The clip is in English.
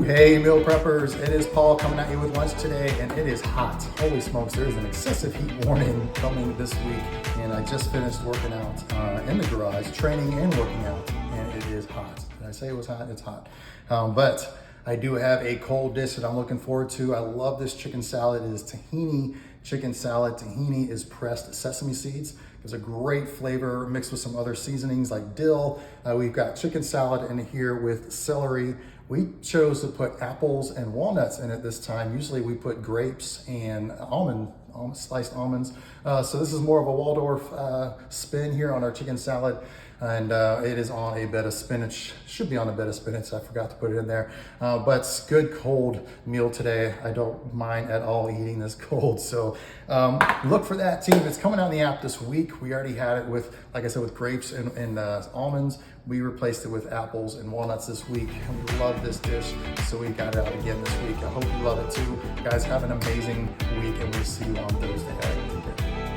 Hey meal preppers, it is Paul coming at you with lunch today, and it is hot. Holy smokes, there is an excessive heat warning coming this week, and I just finished working out in the garage, training and working out, and it is hot. Did I say it was hot? It's hot. But I do have a cold dish that I'm looking forward to. I love this chicken salad. It is tahini chicken salad. Tahini is pressed sesame seeds. It's a great flavor mixed with some other seasonings like dill. We've got chicken salad in here with celery. We chose to put apples and walnuts in it this time. Usually we put grapes and sliced almonds. So this is more of a Waldorf spin here on our chicken salad. And it is on a bed of spinach. Should be on a bed of spinach. I forgot to put it in there. But good cold meal today. I don't mind at all eating this cold. So look for that, team. It's coming out in the app this week. We already had it with, like I said, with grapes and almonds. We replaced it with apples and walnuts this week. And we love this dish. So we got it out again this week. I hope you love it too. Guys, have an amazing week, and we'll see you on Thursday. All right, take care.